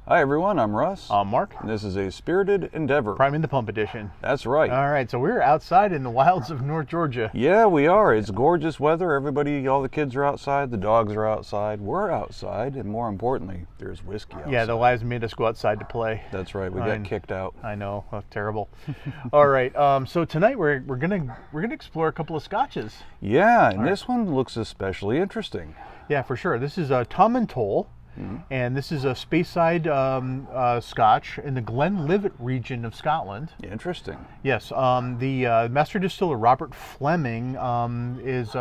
Hi everyone, I'm Russ. I'm Mark. And this is a spirited endeavor. Priming the Pump edition. That's right. All right, so we're outside in the wilds of North Georgia. Yeah, we are. It's gorgeous weather. Everybody, all the kids are outside, the dogs are outside, we're outside, and more importantly, there's whiskey outside. Yeah, the wives made us go outside to play. That's right. We got kicked out. I know, terrible. All right, so tonight we're gonna explore a couple of scotches. Yeah, and this one looks especially interesting. Yeah, for sure. This is a Tomintoul. And this is a Speyside Scotch in the Glenlivet region of Scotland. Interesting. Yes, the master distiller Robert Fleming he's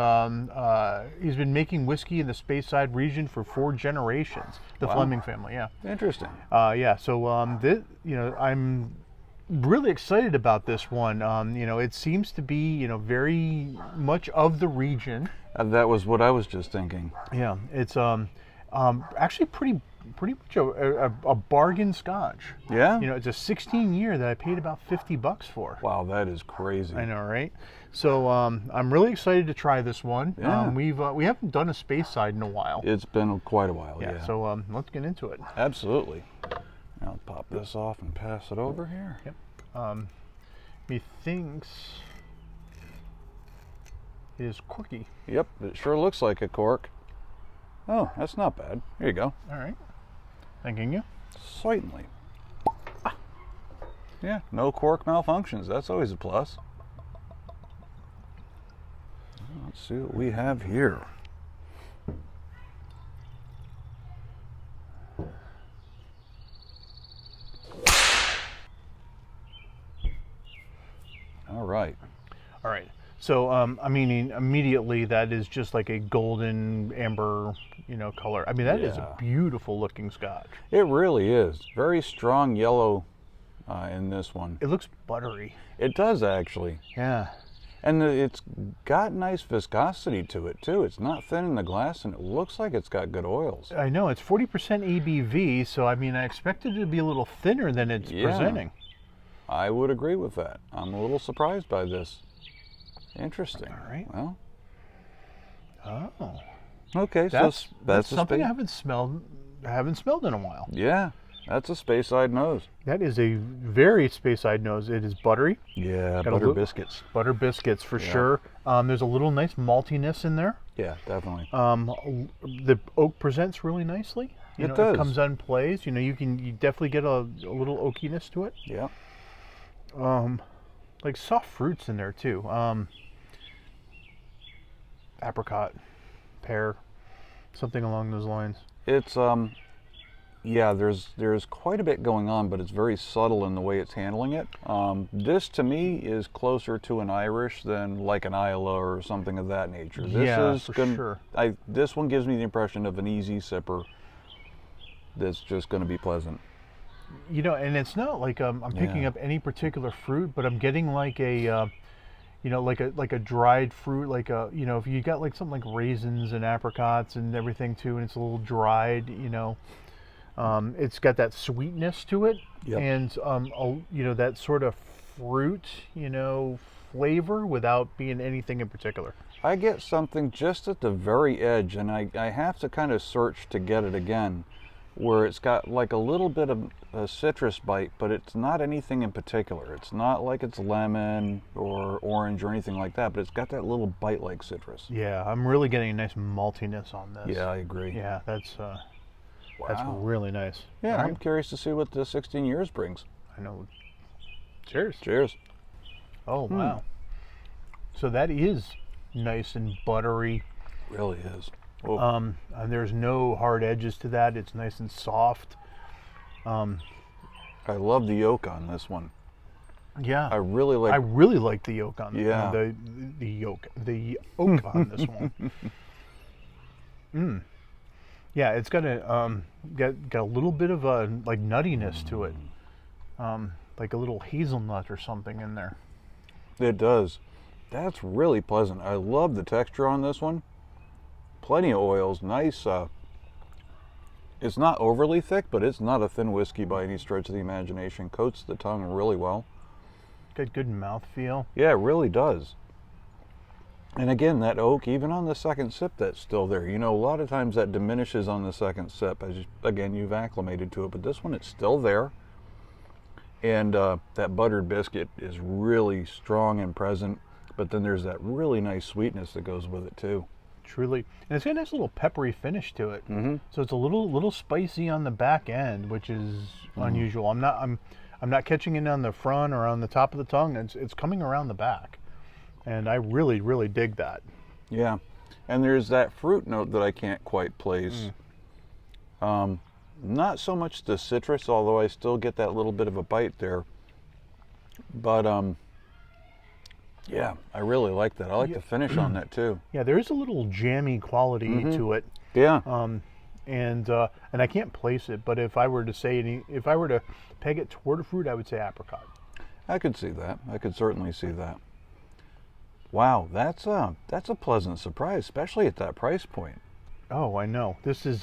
been making whiskey in the Speyside region for 4 generations. The Fleming family, yeah. Interesting. Yeah. So I'm really excited about this one. It seems to be very much of the region. That was what I was just thinking. Yeah, it's actually pretty much a bargain scotch. Yeah? It's a 16-year that I paid about $50 for. Wow, that is crazy. I know, right? So I'm really excited to try this one. Yeah. We haven't done a Speyside in a while. It's been quite a while, yeah. So let's get into it. Absolutely. I'll pop this off and pass it over here. Yep. Methinks it is corky. Yep, it sure looks like a cork. Oh, that's not bad. Here you go. All right. Thanking you. Certainly. Yeah, no cork malfunctions. That's always a plus. Let's see what we have here. All right. All right. So, immediately that is just like a golden amber, color. I mean, that is a beautiful looking scotch. It really is. Very strong yellow in this one. It looks buttery. It does, actually. Yeah. And it's got nice viscosity to it, too. It's not thin in the glass, and it looks like it's got good oils. I know. It's 40% ABV, so, I expected it to be a little thinner than it's presenting. I would agree with that. I'm a little surprised by this. Interesting. All right. Well. Oh. Okay. That's something I haven't haven't smelled in a while. Yeah, that's a Speyside nose. That is a very Speyside nose. It is buttery. Yeah, butter biscuits. Butter biscuits for sure. There's a little nice maltiness in there. Yeah, definitely. The oak presents really nicely. It does. It comes on plays. You definitely get a little oakiness to it. Yeah. Like soft fruits in there too. Apricot, pear, something along those lines. It's yeah, there's quite a bit going on, but it's very subtle in the way it's handling it. This to me is closer to an Irish than like an Islay or something of that nature. Sure. This one gives me the impression of an easy sipper that's just going to be pleasant. And it's not like I'm picking up any particular fruit, but I'm getting like a, like a dried fruit, like if you got like something like raisins and apricots and everything too, and it's a little dried, it's got that sweetness to it, and that sort of fruit, flavor without being anything in particular. I get something just at the very edge, and I have to kind of search to get it again, where it's got like a little bit of a citrus bite, but it's not anything in particular. It's not like it's lemon or orange or anything like that, but it's got that little bite like citrus. Yeah, I'm really getting a nice maltiness on this. Yeah, I agree. Yeah, that's really nice. Yeah, I'm curious to see what the 16 years brings. I know. Cheers. Cheers. Oh, wow. So that is nice and buttery. Really is. And there's no hard edges to that. It's nice and soft. I love the yolk on this one. Yeah, I really like the yolk on the oak on this one. Yeah, it's got a little bit of a like nuttiness to it, like a little hazelnut or something in there. It does. That's really pleasant. I love the texture on this one. Plenty of oils, nice. It's not overly thick, but it's not a thin whiskey by any stretch of the imagination. Coats the tongue really well. Got good mouthfeel. Yeah, it really does. And again, that oak, even on the second sip, that's still there. You know, a lot of times that diminishes on the second sip as, again, you've acclimated to it. But this one, it's still there. And that buttered biscuit is really strong and present. But then there's that really nice sweetness that goes with it, too. Truly. And it's got a nice little peppery finish to it. Mm-hmm. So it's a little spicy on the back end, which is unusual. I'm not catching it on the front or on the top of the tongue. It's coming around the back. And I really, really dig that. Yeah. And there's that fruit note that I can't quite place. Not so much the citrus, although I still get that little bit of a bite there. But yeah, I really like that. I like the finish on that too. Yeah, there is a little jammy quality to it. Yeah. And I can't place it, but if I were to peg it toward a fruit, I would say apricot. I could see that. I could certainly see that. Wow, that's a pleasant surprise, especially at that price point. Oh, I know. This is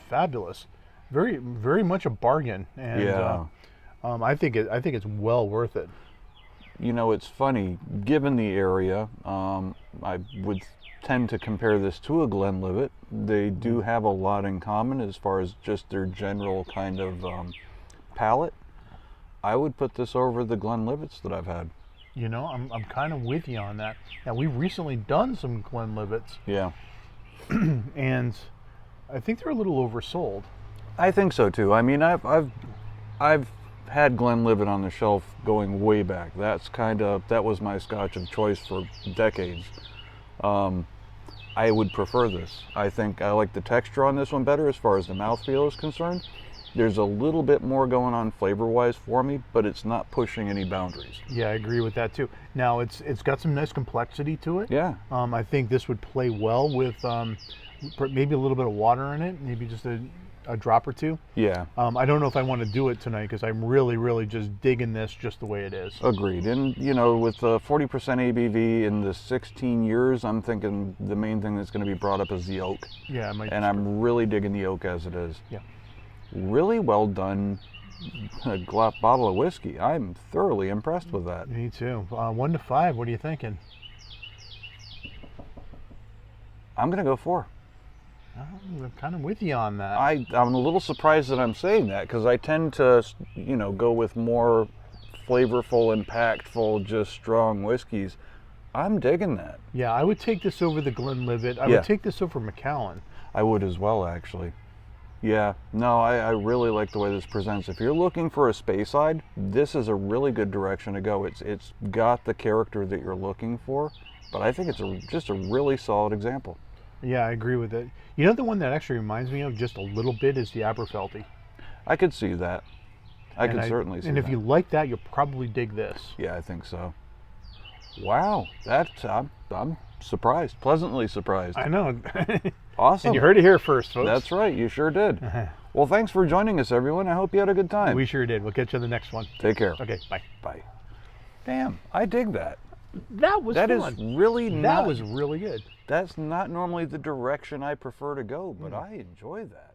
fabulous. Very, very much a bargain, and Yeah. I think it's well worth it. You know, it's funny, given the area, I would tend to compare this to a Glenlivet. They do have a lot in common as far as just their general kind of palate. I would put this over the Glenlivets that I've had. You know, I'm kind of with you on that. Now, we've recently done some Glenlivets, Yeah. and I think they're a little oversold. I think so too. I mean, I've had Glenlivet on the shelf going way back. That was my Scotch of choice for decades. I would prefer this. I think I like the texture on this one better as far as the mouthfeel is concerned. There's a little bit more going on flavor-wise for me, but it's not pushing any boundaries. Yeah, I agree with that too. Now, it's got some nice complexity to it. Yeah. I think this would play well with maybe a little bit of water in it, maybe just a drop or two. Yeah. I don't know if I want to do it tonight because I'm really, really just digging this just the way it is. Agreed. And, you know, with the 40% ABV in the 16 years, I'm thinking the main thing that's going to be brought up is the oak. Yeah, And I'm really digging the oak as it is. Yeah. Really well done bottle of whiskey. I'm thoroughly impressed with that. Me too. 1 to 5. What are you thinking? I'm going to go 4. I'm kind of with you on that. I'm a little surprised that I'm saying that because I tend to, you know, go with more flavorful, impactful, just strong whiskeys. I'm digging that. Yeah, I would take this over the Glenlivet. I Yeah. would take this over Macallan. I would as well, actually. Yeah, no, I really like the way this presents. If you're looking for a Speyside, this is a really good direction to go. It's got the character that you're looking for, but I think it's just a really solid example. Yeah, I agree with it. You know, the one that actually reminds me of just a little bit is the Aberfeldy. I could see that. I could certainly see that. And if you like that, you'll probably dig this. Yeah, I think so. Wow, I'm surprised, pleasantly surprised. I know. Awesome. And you heard it here first, folks. That's right, you sure did. Well, thanks for joining us, everyone. I hope you had a good time. We sure did. We'll catch you on the next one. Take care. Okay, bye. Bye. Damn, I dig that. That was That fun. is really That not, was really good. That's not normally the direction I prefer to go, but I enjoy that.